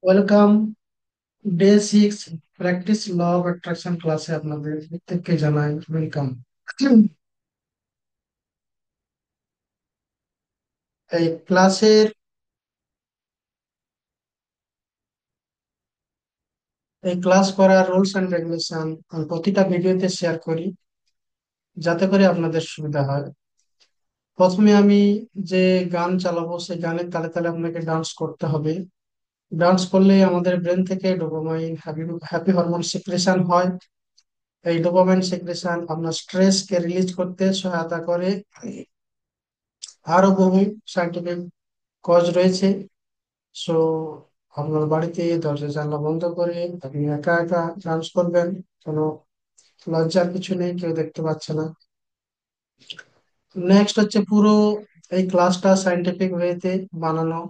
Welcome. Day 6 practice law of attraction ক্লাসে আপনাদের প্রত্যেককে জানাই ওয়েলকাম। এই ক্লাসের এই ক্লাস করার রুলস এন্ড রেগুলেশন প্রতিটা ভিডিওতে শেয়ার করি যাতে করে আপনাদের সুবিধা হয়। প্রথমে আমি যে গান চালাবো সেই গানের তালে তালে আপনাকে ডান্স করতে হবে। ডান্স করলে আমাদের ব্রেন থেকে dopamine happy happy hormone secretion হয়। এই ডোপামাইন সিক্রেশন আপনার স্ট্রেস কে রিলিজ করতে সহায়তা করে। আরো বহু সাইন্টিফিক কজ রয়েছে। সো আপনার বাড়িতে দরজা জানলা বন্ধ করে আপনি একা একা ডান্স করবেন। কোনো লজ্জার কিছু নেই, কেউ দেখতে পাচ্ছে না। নেক্সট হচ্ছে পুরো এই ক্লাসটা সাইন্টিফিক ওয়েতে বানানো।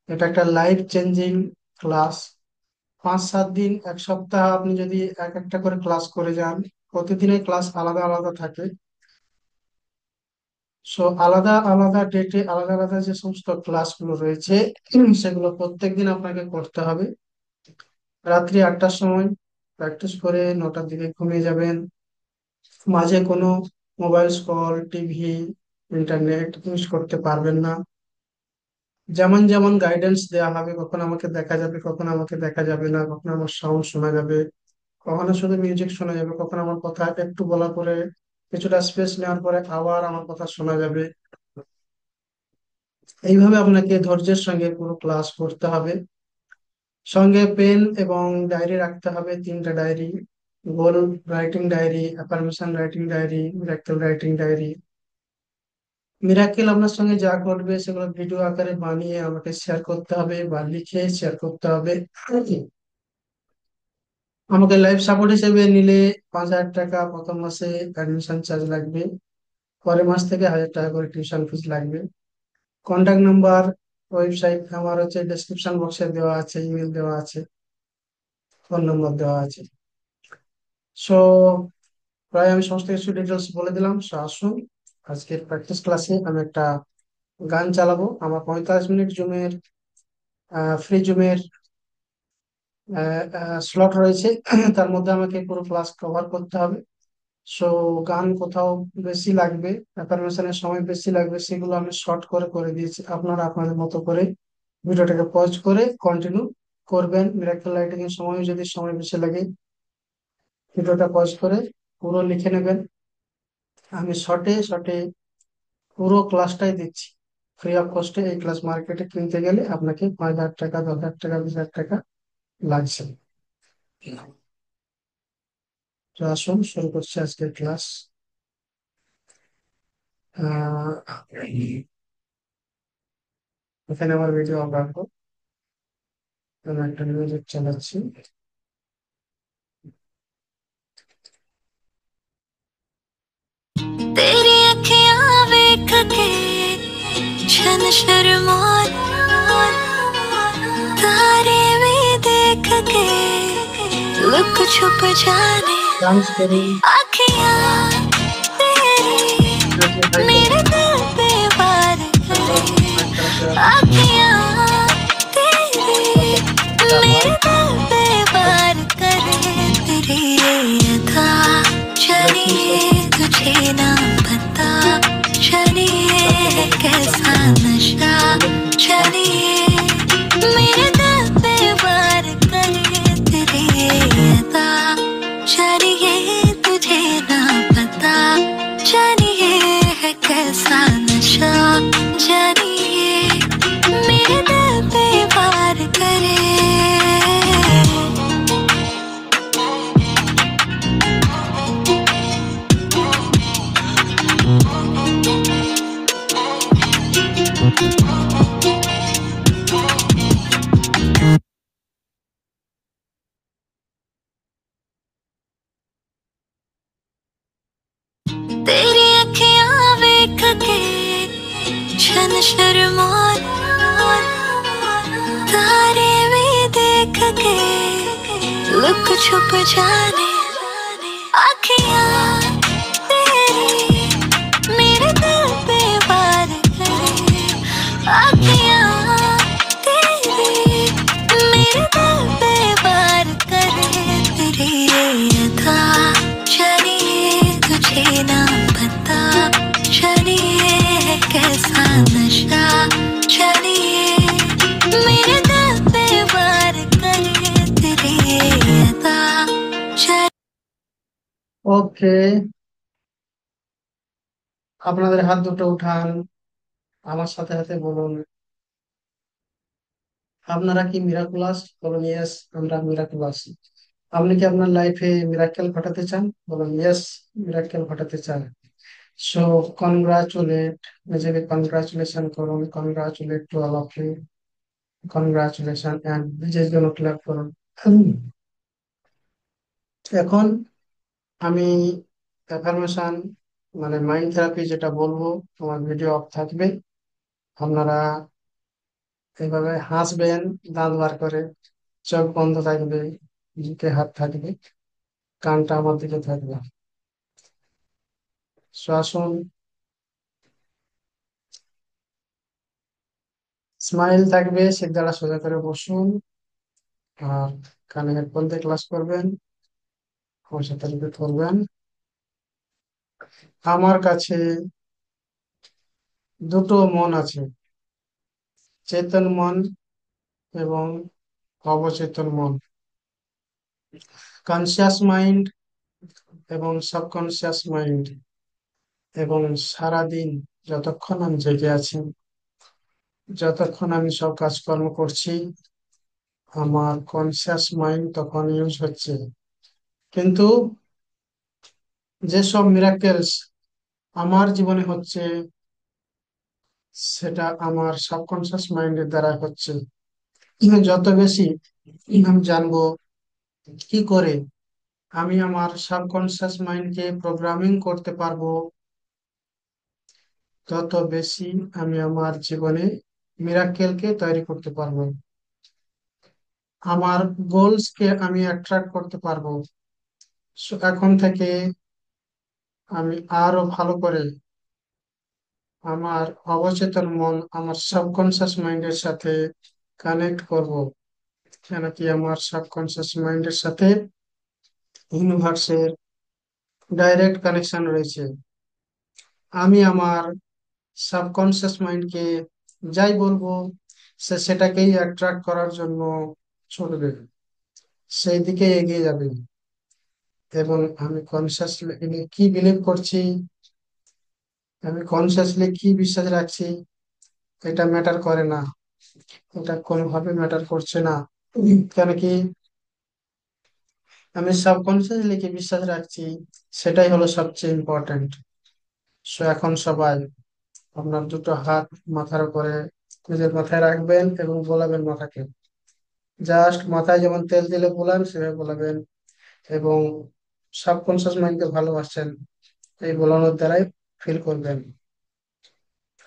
এটা একটা লাইফ চেঞ্জিং ক্লাস। 5-7 দিন, এক সপ্তাহ আপনি যদি এক একটা করে ক্লাস করে যান, প্রতিদিনের ক্লাস আলাদা আলাদা থাকে। সো আলাদা আলাদা ডেটে আলাদা আলাদা যে সমস্ত ক্লাসগুলো রয়েছে সেগুলো প্রত্যেকদিন আপনাকে করতে হবে। রাত্রি 8টার সময় প্র্যাকটিস করে 9টার দিকে ঘুমিয়ে যাবেন। মাঝে কোনো mobile call, TV, internet use করতে পারবেন না। যেমন যেমন গাইডেন্স দেওয়া হবে, কখন আমাকে দেখা যাবে, কখন আমাকে দেখা যাবে না, কখন আমার সাউন্ড শোনা যাবে, কখনো শুধু মিউজিক শোনা যাবে, কখন আমার কথা একটু বলার পরে কিছুটা স্পেস নেওয়ার পরে আবার আমার কথা শোনা যাবে। এইভাবে আপনাকে ধৈর্যের সঙ্গে পুরো ক্লাস করতে হবে। সঙ্গে পেন এবং ডায়েরি রাখতে হবে, 3টা diary: goal writing diary, affirmation writing diary, miracle writing diary. Miracle আপনার সঙ্গে যা ঘটবে সেগুলো ভিডিও আকারে বানিয়ে আমাকে শেয়ার করতে হবে বা লিখে শেয়ার করতে হবে। আমাকে লাইফ সাপোর্ট হিসেবে নিলে 5,000 টাকা প্রথম মাসে অ্যাডমিশন চার্জ লাগবে। পরের মাস থেকে 1,000 টাকা করে টিউশন ফিস লাগবে। কন্ট্যাক্ট নাম্বার, ওয়েবসাইট আমার হচ্ছে ডেসক্রিপশন বক্সে দেওয়া আছে, ইমেল দেওয়া আছে, ফোন নম্বর দেওয়া আছে। সো প্রায় আমি সমস্ত কিছু ডিটেলস বলে দিলাম। সো আসুন, আজকের প্র্যাকটিস ক্লাসে আমি একটা গান চালাবো। আমার 45 মিনিট জুমের ফ্রি জুমের স্লট রয়েছে। তার মধ্যে আমাকে পুরো ক্লাস কভার করতে হবে। সো গান কোথাও বেশি লাগবে, অ্যাফার্মেশনের সময় বেশি লাগবে, সেগুলো আমি শর্ট করে করে দিয়েছি। আপনারা আপনাদের মতো করে ভিডিওটাকে পজ করে কন্টিনিউ করবেন। মিরাক্কেল রাইটিং এর সময় যদি সময় বেশি লাগে, ভিডিওটা পজ করে পুরো লিখে নেবেন। আমি শর্টে শর্টে পুরো ক্লাসটাই দিচ্ছি ফ্রি অফ কস্টে। এই ক্লাস মার্কেটে কিনতে গেলে আপনাকে 5,000 টাকা, 10,000 টাকা, 20,000 টাকা লাগছে। তো আসুন শুরু করছি আজকের ক্লাস। এখানে আমার ভিডিও অন রাখবো, আমি একটা মিউজিক চালাচ্ছি। तेरी अखियां वेख के छन शर्माए, तारे भी देख के लुक छुप जाने। ডান্স করুন, अखियां ভিডিওটি तेरी হাই করুন, मेरे दिल पे वार আপনার करे। লাইক করা শেয়ার अखियां तेरी আমার मेरे दिल पे वार करे। तेरी ये अदा चलिए तुझे ना पता, चलिए कैसा नशा, चलिए मेरे दिल पे वार करे। तेरी ये अदा चलिए तुझे ना पता, चलिए है कैसा नशा, चलिए मेरे दिल पे वार करे। तेरी अखियां वेख के छन शर्माए, तारे भी देख के लुक छुप जाने। अखियां तेरी मेरे दिल पे वार करे। अखियां तेरी मेरे नशा चढ़िए मेरे दिल पे वार करे तेरी ये अदा ওকে, আপনাদের হাত দুটো উঠান, আমার সাথে সাথে বলুন, আপনারা কি মিরাকুলাস? বলুন ইয়েস, আমরা মিরাকুলাস। আপনি কি আপনার লাইফে মিরাকেল ঘটাতে চান? বলুন ইয়েস, মিরাকেল ঘটাতে চান। সো কনগ্রাচুলেট, নিজেকে কনগ্রাচুলেশন করুন, congratulate to all of you, congratulation and নিজের জন্য ক্ল্যাপ করুন। এখন আমি অ্যাফার্মেশন মানে মাইন্ড থেরাপি যেটা বলবো, তোমার ভিডিও অফ থাকবে, আপনারা এইভাবে হাসবেন, দাঁত বার করে, চোখ বন্ধ থাকবে, বুকে হাত থাকবে, কানটা আমার দিকে থাকবে। সো আসুন, স্মাইল থাকবে, সিদ্ধারা সোজা করে বসুন, আর কানে হেডফোন দিয়ে ক্লাস করবেন, আমার সাথে রিপিট করবেন। আমার কাছে দুটো মন আছে, চেতন মন এবং অবচেতন মন, কনসিয়াস মাইন্ড এবং সাবকনসিয়াস মাইন্ড। এবং সারাদিন যতক্ষণ আমি জেগে আছি, যতক্ষণ আমি সব কাজকর্ম করছি, আমার কনসিয়াস মাইন্ড তখন ইউজ হচ্ছে। কিন্তু যেসব মিরাকেলস আমার জীবনে হচ্ছে, সেটা আমার সাবকনসিয়াস মাইন্ডের দ্বারা হচ্ছে। যত বেশি আমি জানবো কি করে আমি আমার সাবকনসিয়াস মাইন্ডকে প্রোগ্রামিং করতে পারবো, তত বেশি আমি আমার জীবনে মিরাকেলকে তৈরি করতে পারবো, আমার গোলস কে আমি অ্যাট্রাক্ট করতে পারবো। So, এখন থেকে আমি আরো ভালো করে আমার অবচেতন মন, আমার সাবকনসিয়াস মাইন্ডের সাথে কানেক্ট করব, কেন কি আমার সাবকনসিয়াস মাইন্ডের সাথে ইউনিভার্সের ডাইরেক্ট কানেকশন রয়েছে। আমি আমার সাবকনসিয়াস মাইন্ডকে যাই বলবো, সে সেটাকেই অ্যাট্রাক্ট করার জন্য ছুটবে, সেই দিকে এগিয়ে যাবে। এবং আমি কনসিয়াসলি কি বিলিভ করছি, আমি কনসিয়াসলি কি বিশ্বাস রাখছি, এটা ম্যাটার করে না, এটা কোনোভাবে ম্যাটার করছে না। কেন কি আমি সাবকনসিয়াসলি কি বিশ্বাস রাখছি, সেটাই হলো সবচেয়ে ইম্পর্ট্যান্ট। সো এখন সবাই আপনার দুটো হাত মাথার উপরে নিজের মাথায় রাখবেন এবং বোলাবেন মাথাকে, জাস্ট মাথায় যেমন তেল দিলে বোলান সেভাবে বোলাবেন, এবং সাবকনসিয়াস মাইন্ডকে ভালোবাসছেন, এই বোলানোর দ্বারাই ফিল করবেন।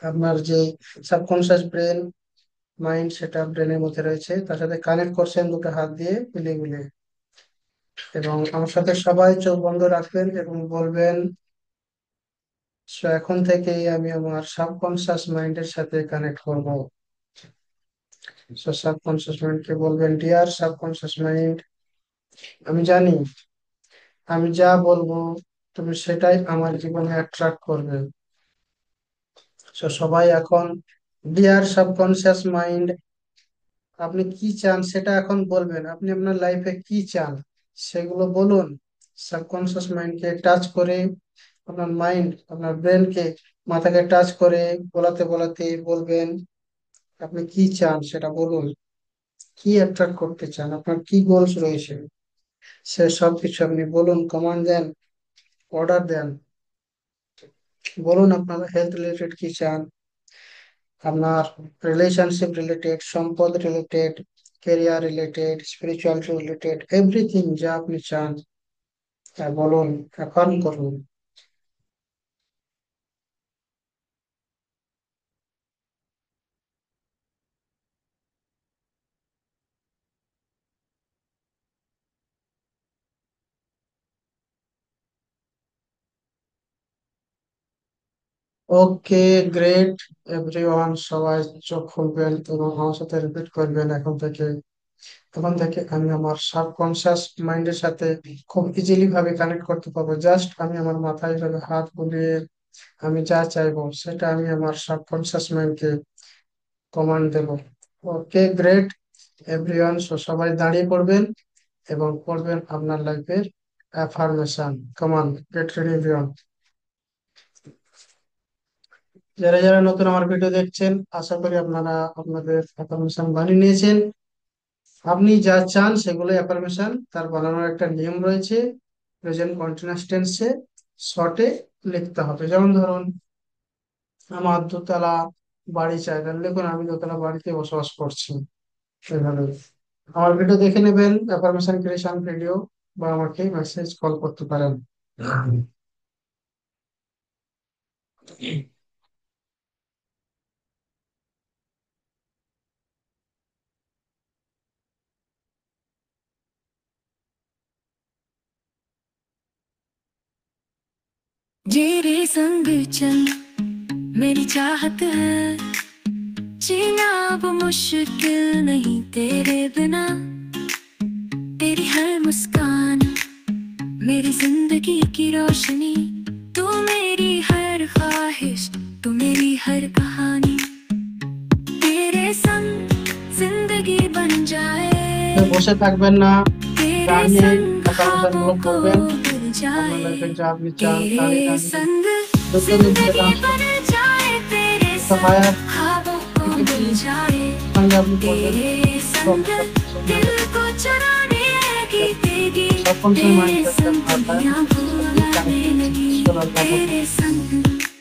আপনার যে সাবকনসিয়াস ব্রেন মাইন্ড, সেটা ব্রেনের মধ্যে রয়েছে, তার সাথে কানেক্ট করছেন দুটো হাত দিয়ে মিলিয়ে মিলিয়ে। এবং আমার সাথে সবাই চোখ বন্ধ রাখবেন এবং বলবেন, "So, এখন থেকেই আমি আমার সাবকনসিয়াস মাইন্ডের সাথে কানেক্ট করব।" সাবকনসিয়াস মাইন্ডকে বলবেন, ডিয়ার সাবকনসিয়াস মাইন্ড, আমি জানি আমি যা বলবো তুমি সেটাই আমার জীবনে অ্যাট্রাক্ট করবে। সবাই এখন, ডিয়ার সাবকনসিয়াস মাইন্ড, আপনি কি চান সেটা এখন বলবেন, আপনি আপনার লাইফে কি চান সেগুলো বলুন। সাবকনসিয়াস মাইন্ডকে টাচ করে, আপনার মাইন্ড আপনার ব্রেনকে মাথাকে টাচ করে বলাতে বলাতে বলবেন আপনি কি চান সেটা বলুন, কি অ্যাট্রাক্ট করতে চান, আপনার কি গোলস রয়েছে, সে সব কিছু আপনি বলুন, কমান্ড দেন, অর্ডার দেন। বলুন আপনার হেলথ রিলেটেড কি চান, আপনার রিলেশনশিপ রিলেটেড, সম্পদ related, career related, spiritual related, everything যা আপনি চান তা বলুন, অ্যাফার্ম করুন। ওকে, গ্রেট এভরিওয়ান, সবাই চোখ খুলবেন এবং আমার সাথে রিপিট করবেন, এখন থেকে আমি আমার সাবকনসিয়াস মাইন্ডের সাথে খুব ইজিলি ভাবে কানেক্ট করতে পারবো। জাস্ট আমি আমার মাথায় ভাবে হাত বুলিয়ে আমি যা চাইবো সেটা আমি আমার সাবকনসিয়াস মাইন্ডকে কমান্ড দেবো। ওকে, গ্রেট এভরিওয়ান। সবাই দাঁড়িয়ে পড়বেন এবং পড়বেন আপনার লাইফের অ্যাফার্মেশন। কমান, গেট রেডি এভরিওয়ান। যারা যারা নতুন আমার ভিডিও দেখছেন, আশা করি আপনারা আপনাদের অ্যাফার্মেশন বানিয়ে নিয়েছেন। আপনি যা চান সেগুলো অ্যাফার্মেশন, তার বানানোর একটা নিয়ম রয়েছে। প্রেজেন্ট কন্টিনিউয়াস টেন্সে শর্টে লিখতে হবে। যেমন ধরুন, আমার দোতলা বাড়ি চাই, তাহলে লিখুন আমি দোতলা বাড়িতে বসবাস করছি। সেভাবে আমার ভিডিও দেখে নেবেন, অ্যাফার্মেশন ক্রিয়েশন ভিডিও, বা আমাকে মেসেজ কল করতে পারেন। तेरे संग चल मेरी चाहत है, जीना अब मुश्किल नहीं तेरे बिना। तेरी हर मुस्कान मेरी जिंदगी की रोशनी, तू मेरी हर ख्वाहिश, तू मेरी हर कहानी। तेरे संग जिंदगी बन তো जाए, বসে থাকবেন না, तेरे দাঁড়িয়ে संग অ্যাফার্মেশন ख्वाबों গুলো को করবেন। मिल আপনার जाए, লাইফে যা আপনি চান দাঁড়িয়ে तेरे দাঁড়িয়ে संग দ্রুত গতিতে जिंदगी কাজ बन করবেন। जाए, तेरे তো संग হায়ার ख्वाबों को পিপিটি मिल जाए, সঙ্গে আপনি করবেন। तेरे संग दिल को चुराने लगी तेगी, সাবকনসিয়াস মাইন্ড तेरे থেকে संग আপনার दुनिया भुलाने लगी, तेरे संग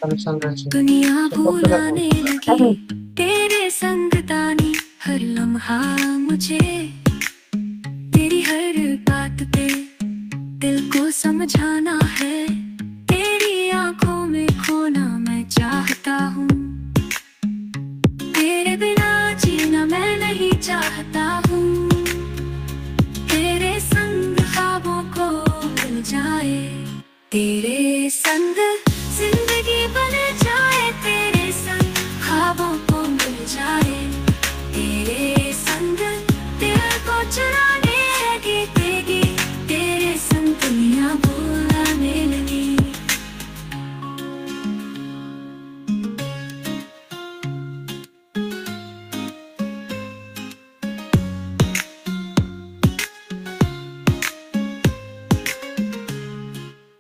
কানেকশন রয়েছে। दुनिया তো করতে থাকুন। भुलाने लगी, तेरे संग तानी हर लम्हा मुझे, तेरी हर बात पे दिल को समझाना है, तेरी आंखों में खोना मैं चाहता हूँ, तेरे बिना जीना मैं नहीं चाहता हूँ, तेरे संग ख्वाबों को मिल जाए, तेरे संग जिंदगी बन जाए, तेरे संग ख्वाबों को मिल जाए, तेरे संग दिल को चुराने लगी तेगी, तेरे संग दुनिया भुलाने लगी।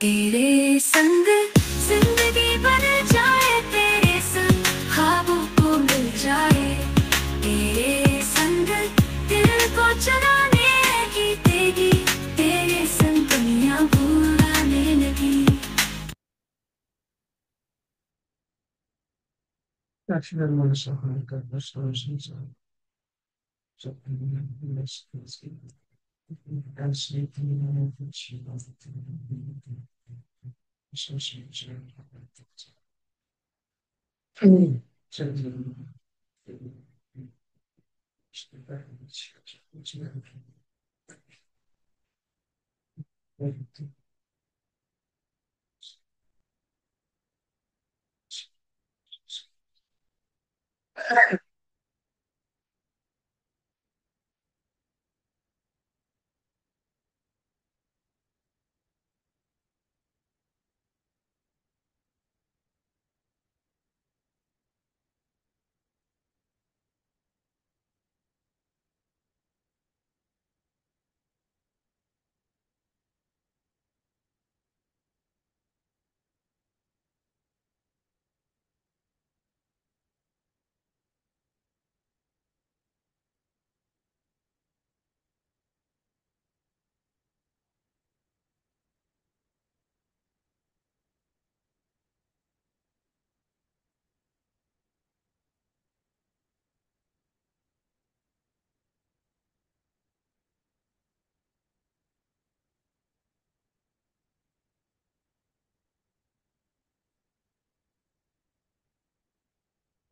तेरे संग जिंदगी बन जाए, तेरे संग ख्वाबों को मिल जाए, तेरे संग दिल को चुराने लगी तेगी, तेरे संग दुनिया भुलाने लगी। অ্যাক্সিডেন্ট মানে সহায়তা সলিউশন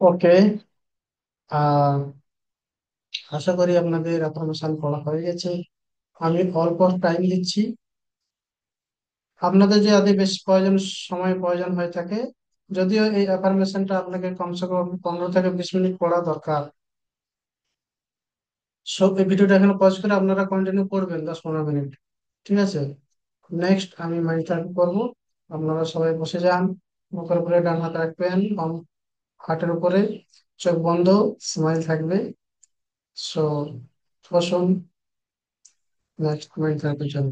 ওকে। আহ আশা করি আপনাদের অ্যাফার্মেশন পড়া হয়ে গেছে। আমি অল্প টাইম দিচ্ছি। আপনাদের যে আদৌ বেশ প্রয়োজন, সময় প্রয়োজন হয়ে থাকে, যদিও এই অ্যাফার্মেশনটা আপনাকে কমসে কম 15 থেকে 20 মিনিট পড়া দরকার। সব এই ভিডিওটা এখানে পজ করে আপনারা কন্টিনিউ করবেন 10-15 মিনিট। ঠিক আছে? নেক্সট আমি মাইন্ড করবো, আপনারা সবাই বসে যান। বুকের উপরে ডান হাত রাখবেন, বাম হাতের উপরে, চোখ বন্ধ, স্মাইল থাকবে। সো বসুন, নেক্সট মাইন্ড থাকার জন্য।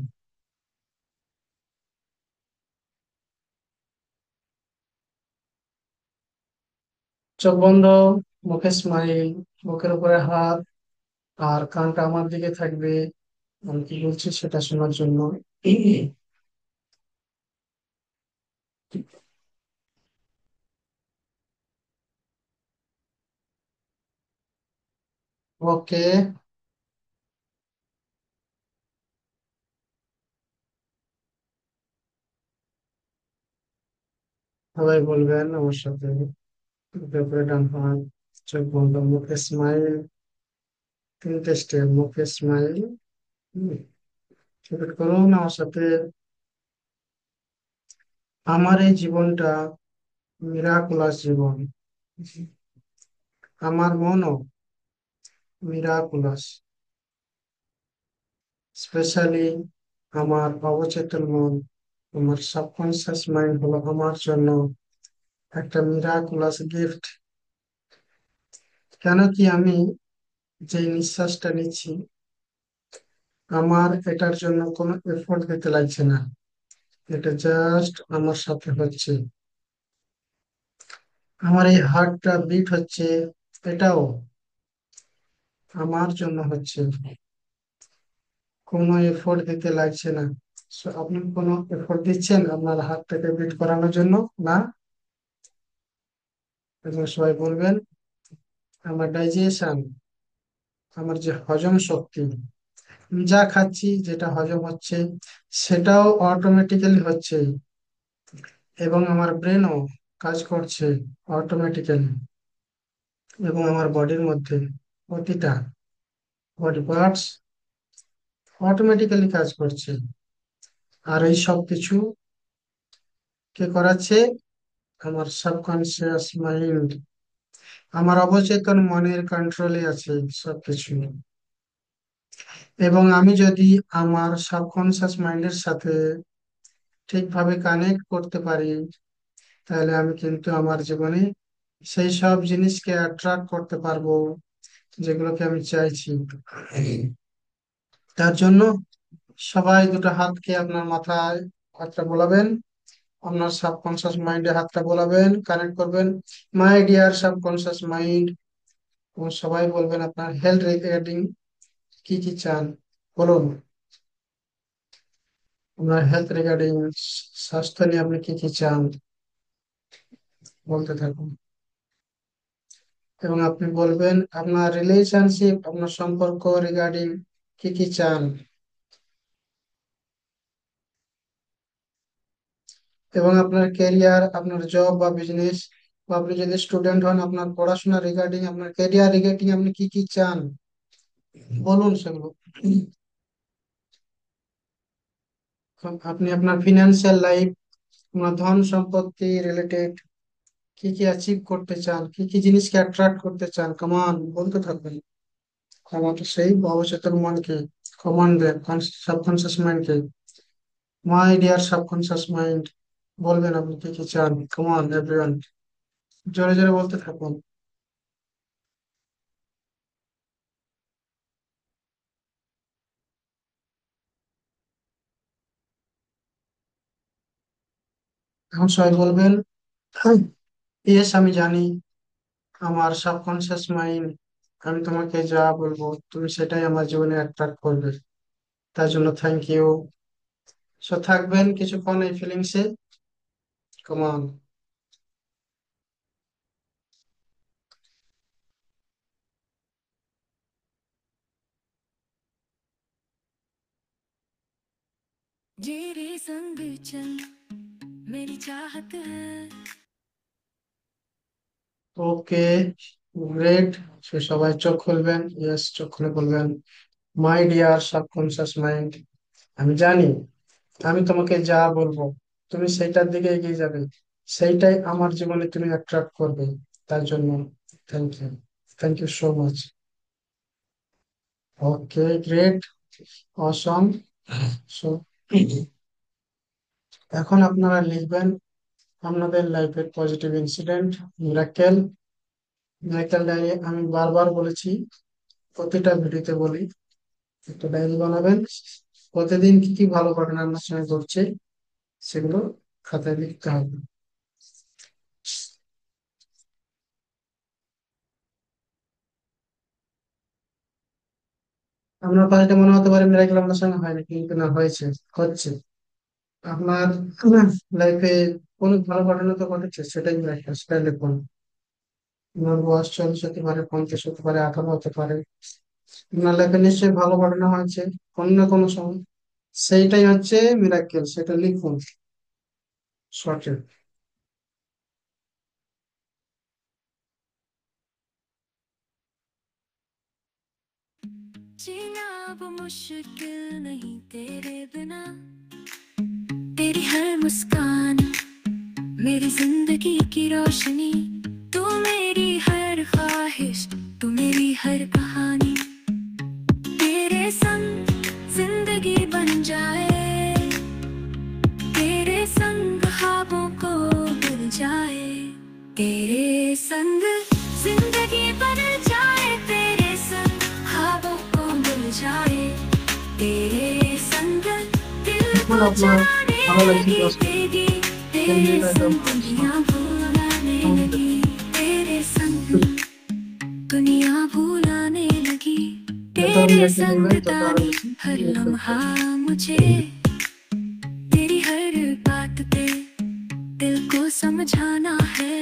চোখ বন্ধ, মুখে স্মাইল, বুকের উপরে হাত, আর কানটা আমার দিকে থাকবে, আমি কি বলছি সেটা শোনার জন্য। ওকে, সবাই বলবেন আমার সাথে, বুকের উপরে ডান হাত, চোখ বন্ধ, মুখে স্মাইল, তিনটে স্টেপ, মুখে স্মাইল। রিপিট করুন আমার সাথে। আমার এই জীবনটা মিরাকুলাস জীবন, আমার মনও মিরাকুলাস, স্পেশালি আমার অবচেতন মন, আমার সাবকনসিয়াস মাইন্ড হলো আমার জন্য একটা মিরাকুলাস গিফট। কেন কি আমি যে নিঃশ্বাসটা নিচ্ছি, আমার এটার জন্য কোনো এফোর্ট দিতে লাগছে না, এটা জাস্ট আমার সাথে হচ্ছে। আমার এই হার্টটা বিট হচ্ছে, এটাও আমার জন্য হচ্ছে, কোনো এফোর্ট দিতে লাগছে না। So, আপনি কোনো এফোর্ট দিচ্ছেন আপনার হার্টটাকে বিট করানোর জন্য? না। এবং সবাই বলবেন, আমার ডাইজেশন, আমার যে হজম শক্তি, আমি যা খাচ্ছি যেটা হজম হচ্ছে সেটাও অটোমেটিক্যালি হচ্ছে, এবং আমার ব্রেনও কাজ করছে অটোমেটিক্যালি, এবং আমার বডির মধ্যে প্রতিটা বডি পার্টস অটোমেটিক্যালি কাজ করছে। আর এই সব কিছু কে করাচ্ছে? আমার সাবকনসিয়াস মাইন্ড, আমার অবচেতন মনের কন্ট্রোলে আছে সবকিছু। এবং আমি যদি আমার সাবকনসিয়াস মাইন্ডের সাথে ঠিকভাবে কানেক্ট করতে পারি, তাহলে আমি কিন্তু আমার জীবনে সেই সব জিনিসকে অ্যাট্রাক্ট করতে পারবো যেগুলোকে আমি চাইছি। তার জন্য সবাই দুটো হাতকে আপনার মাথায় হাতটা বোলাবেন, আপনার সাবকনসিয়াস মাইন্ডে হাতটা বোলাবেন, কানেক্ট করবেন, মাই ডিয়ার সাবকনসিয়াস মাইন্ড। এবং সবাই বলবেন আপনার হেলথ রিগার্ডিং কি কি চান, বলুন। আপনার হেলথ রিগার্ডিং, স্বাস্থ্য নিয়ে আপনি কি কি চান, বলতে থাকুন। এবং আপনি বলবেন আপনার রিলেশনশিপ, আপনার সম্পর্ক রিগার্ডিং কি কি চান। এবং আপনার ক্যারিয়ার, আপনার জব বা বিজনেস, বা আপনি যদি স্টুডেন্ট হন আপনার পড়াশোনা রিগার্ডিং, আপনার ক্যারিয়ার রিগার্ডিং আপনি কি কি চান, বলুন সেগুলো। আপনি আপনার ফিনান্সিয়াল লাইফ, আপনার ধন সম্পত্তি রিলেটেড কি কি অ্যাচিভ করতে চান, কি কি জিনিসকে অ্যাট্রাক্ট করতে চান, কমান বলতে থাকবেন। আমাকে সেই অবচেতন মনকে কমান দেন, সাবকনসিয়াস মাইন্ডকে, মাই ডিয়ার সাবকনসিয়াস মাইন্ড, বলবেন আপনি কি কি চান, কমান এভরিওয়ান, জোরে জোরে বলতে থাকুন। এখন সবাই বলবেন, ইয়েস আমি জানি আমার সাবকনসিয়াস মাইন্ড, আমি তোমাকে যা বলবো তুমি সেটাই আমার জীবনে অ্যাট্রাক্ট করবে, তার জন্য থ্যাংক ইউ। সো থাকবেন কিছুক্ষণ এই ফিলিংসে, কমান। तेरे संग चल मेरी चाहत है। ওকে, গ্রেট। সে সবাই চোখ খুলবেন, ইয়েস চোখ খুলে বলবেন, মাই ডিয়ার সাবকনসিয়াস মাইন্ড, আমি জানি আমি তোমাকে যা বলবো তুমি সেইটার দিকে এগিয়ে যাবে, সেইটাই আমার জীবনে তুমি অ্যাট্রাক্ট করবে, তার জন্য thank you, thank you so much. Okay, great, awesome. So এখন আপনারা লিখবেন আপনাদের লাইফের positive incident, miracle. Miracle diary আমি বারবার বলেছি, প্রতিটা ভিডিওতে বলি, একটা ডায়েরি বানাবেন। প্রতিদিন কি কি ভালো ঘটনা আপনার সঙ্গে ঘটছে সেগুলো খাতায় লিখতে হবে। আপনার কাছে মনে হতে পারে মিরাক্কেল আপনার সঙ্গে হয়নি, কিন্তু না, হয়েছে, হচ্ছে। আপনার লাইফে কোনো ভালো ঘটনা তো ঘটেছে, সেটাই মিরাক্কেল, সেটাই লিখুন। আপনার বয়স 40 হতে পারে, 50 হতে পারে, 18 হতে পারে। আপনার লাইফে নিশ্চয়ই ভালো ঘটনা হয়েছে কোনো না কোনো সময়, সেইটাই হচ্ছে মিরাক্কেল, সেটা লিখুন শর্টে। जीना अब मुश्किल नहीं तेरे बिना, तेरी हर मुस्कान मेरी जिंदगी की रोशनी, तू मेरी हर ख्वाहिश, तू मेरी हर कहानी, तेरे संग जिंदगी बन जाए, तेरे संग ख्वाबों को मिल जाए, तेरे संग जिंदगी बन जाए, तेरे संग ख्वाबों को मिल जाए, तेरे संग दिल এখন को আপনার चुराने ভালো লাগছে लगी ক্লাস तेरी, কোন तेरे জায়গায় संग दुनिया भुलाने लगी, तेरे संग दुनिया भुलाने लगी, যত तेरे মিরাক্কেল संग লিখবেন তত আরো ताने বেশি हर মিরাক্কেল लम्हा পাবেন। मुझे, तेरी हर बात पे दिल को समझाना है,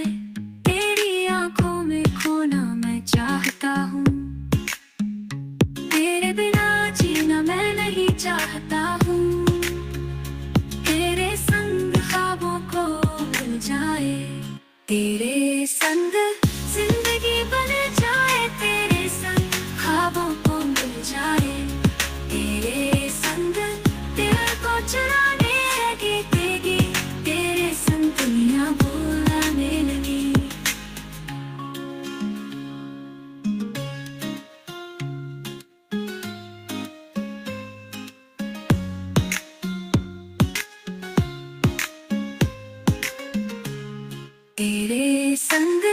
तेरी आंखों में खोना मैं चाहता हूँ, तेरे बिना जीना मैं नहीं चाहता हूँ, तेरे संग ख्वाबों को मिल जाए, तेरे संग जिंदगी बन जाए, तेरे संग ख्वाबों को मिल जाए, तेरे संग दिल को चुराने लगी तेगी, तेरे संग दुनिया भुलाने लगी। तेरे संग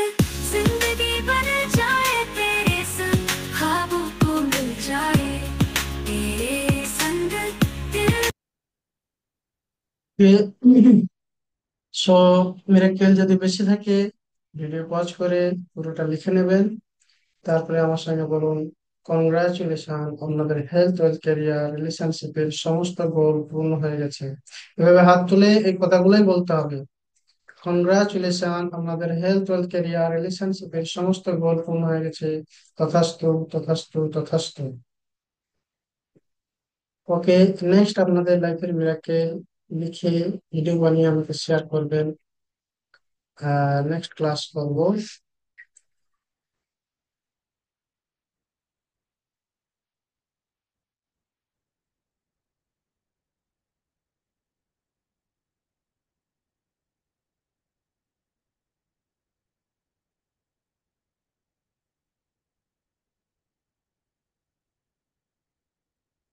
जिंदगी बन जाए, तेरे संग ख्वाबों को मिल जाए, तेरे संग दिल। সো মিরাক্কেল যদি বেশি থাকে, ভিডিও পজ করে পুরোটা লিখে নেবেন। তারপরে আমার সঙ্গে বলুন, কংগ্রাচুলেশন, আপনাদের হেলথ, ওয়েলথ, ক্যারিয়ার, রিলেশনশিপের সমস্ত গোল পূর্ণ হয়ে গেছে। এভাবে হাত তুলে এই কথাগুলোই বলতে হবে। কংগ্রাচুলেশন, আপনাদের হেলথ, ওয়েলথ, ক্যারিয়ার, রিলেশনশিপের সমস্ত গোল পূর্ণ হয়ে গেছে। তথাস্তু, তথাস্তু, তথাস্তু। ওকে, নেক্সট আপনাদের লাইফের মিরাকেল লিখে ভিডিও বানিয়ে আমাকে শেয়ার করবেন। নেক্সট ক্লাস করব।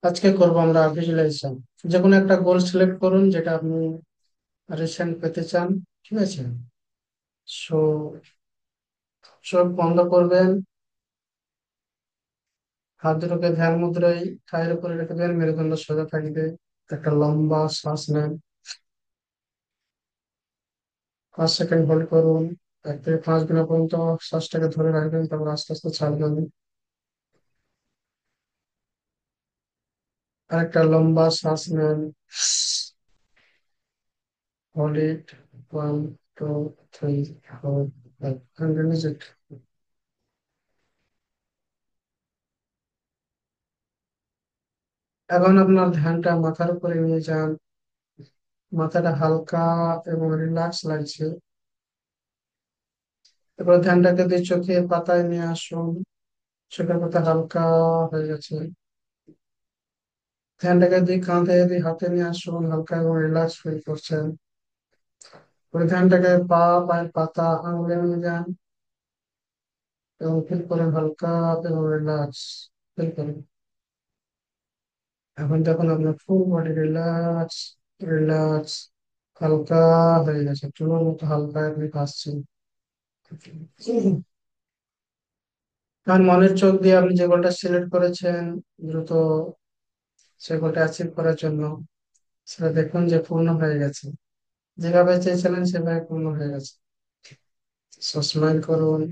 আজকে করব আমরা ভিজুয়ালাইজেশন। যে কোনো একটা গোল সিলেক্ট করুন যেটা আপনি রিসেন্ট পেতে চান। ঠিক আছে। সো চোখ বন্ধ করবেন, হাত দুটোকে ধ্যান মুদ্রায় ঠায়ের উপরে রেখে দেবেন, মেরুদণ্ড সোজা থাকবে। একটা লম্বা শ্বাস নেন, 5 সেকেন্ড হোল্ড করুন। 1 থেকে 5 গুণা পর্যন্ত শ্বাসটাকে ধরে রাখবেন, তারপর আস্তে আস্তে ছাড়বেন। আরেকটা লম্বা শ্বাস নেন, hold it, 1 2 3 4 5 and release it. এখন আপনার ধ্যানটা মাথার উপরে নিয়ে যান। মাথাটা হালকা এবং রিল্যাক্স লাগছে। এবার ধ্যানটাকে দিয়ে চোখের পাতায় নিয়ে আসুন। চোখের পাতা হালকা হয়ে গেছে। ধ্যানটাকে দিয়ে কাঁধে দিয়ে হাতে নিয়ে আসুন, হালকা এবং রিল্যাক্স ফিল করছেন। ওই ধ্যানটাকে পায়ের পাতা আঙুলে নিয়ে যান এবং ফিল করেন হালকা এবং রিল্যাক্স ফিল করেন। এখন দেখুন আপনার ফুল বডি রিল্যাক্স, রিল্যাক্স, হালকা হয়ে গেছে, চুলোর মতো হালকা আপনি ভাসছেন। আর মনের চোখ দিয়ে আপনি যে গোলটা সিলেক্ট করেছেন দ্রুত সে গোলটা অ্যাচিভ করার জন্য, সেটা দেখুন যে পূর্ণ হয়ে গেছে, যেভাবে চেয়েছিলেন সেভাবে পূর্ণ হয়ে গেছে। সো স্মাইল করুন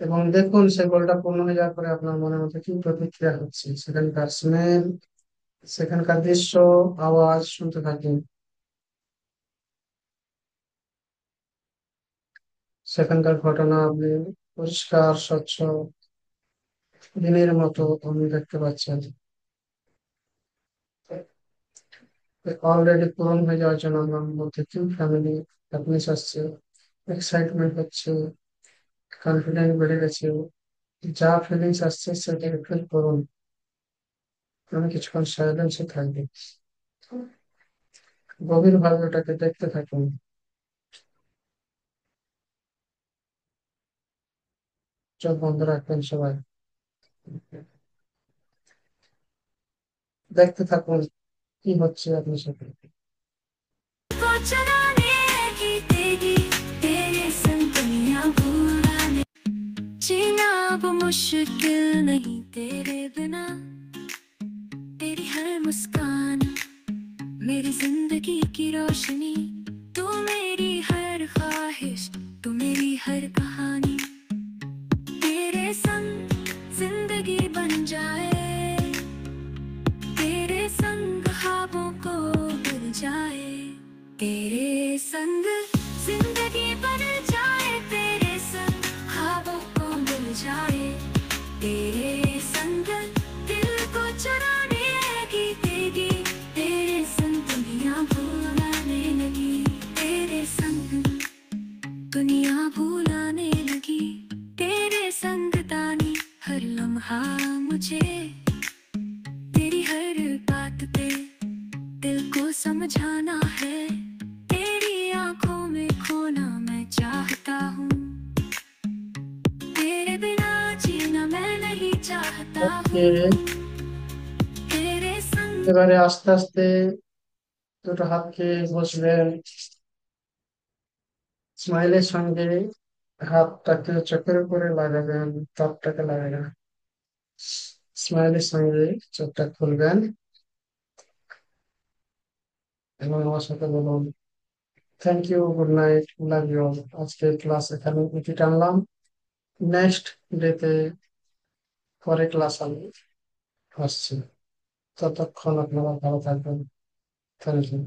এবং দেখুন সে গোলটা পূর্ণ হয়ে যাওয়ার পরে আপনার মনের মধ্যে কি প্রতিক্রিয়া হচ্ছে, সেখানকার স্মেল, সেখানকার দৃশ্য, আওয়াজ শুনতে থাকুন। সেখানকার ঘটনা আপনি পরিষ্কার স্বচ্ছ দিনের মতো আপনি দেখতে পাচ্ছেন। অলরেডি পূরণ হয়ে যাওয়ার জন্য আমার মধ্যে কি ফ্যামিলি হ্যাপিনেস আসছে, এক্সাইটমেন্ট হচ্ছে, কনফিডেন্স বেড়ে গেছে। যা ফিলিংস আসছে সেটাকে ফিল করুন। আমি কিছুক্ষণ সাইলেন্সে থাকবো, গভীর ভাবে ওটাকে দেখতে থাকুন। চোখ বন্ধ রাখবেন সবাই, দেখতে থাকুন কি হচ্ছে আপনার সাথে। को चुराने की तेरी तेरे संग दुनिया भुलाने जीना अब मुश्किल नहीं तेरे बिना तेरी हर मुस्कान मेरी जिंदगी की रोशनी तू मेरी हर ख्वाहिश तू मेरी हर कहानी तेरे संग जिंदगी बन जाए तेरे संग ख्वाबों को भूल जाए तेरे संग जिंदगी बन जाए तेरे संग ख्वाबों को मिल जाए तेरे संग दिल को चुराने की तेरी तेरे संग दुनिया भुलाने लगी तेरे संग दुनिया भुलाने लगी तेरे संग तानी हर लम्हा मुझे तेरी हर बात पे दिल को समझाना है तेरी आंखों में खोना मैं चाहता हूँ तेरे बिना जीना मैं नहीं चाहता ওকে, हूँ तेरे संग এবারে আস্তে আস্তে দুটো হাতকে বসবেন, স্মাইলের সঙ্গে হাতটাকে চোখের উপরে লাগাবেন, ত্বকটাকে লাগাবেন, স্মাইলের সঙ্গে চোখটা খুলবেন এবং আমার সাথে বলুন, thank you, good night, love you all. আজকে ক্লাস এখানে ইতি টানলাম। নেক্সট ডেতে পরে ক্লাস আমি আসছি। ততক্ষণ আপনারা ভালো থাকবেন। Thank you.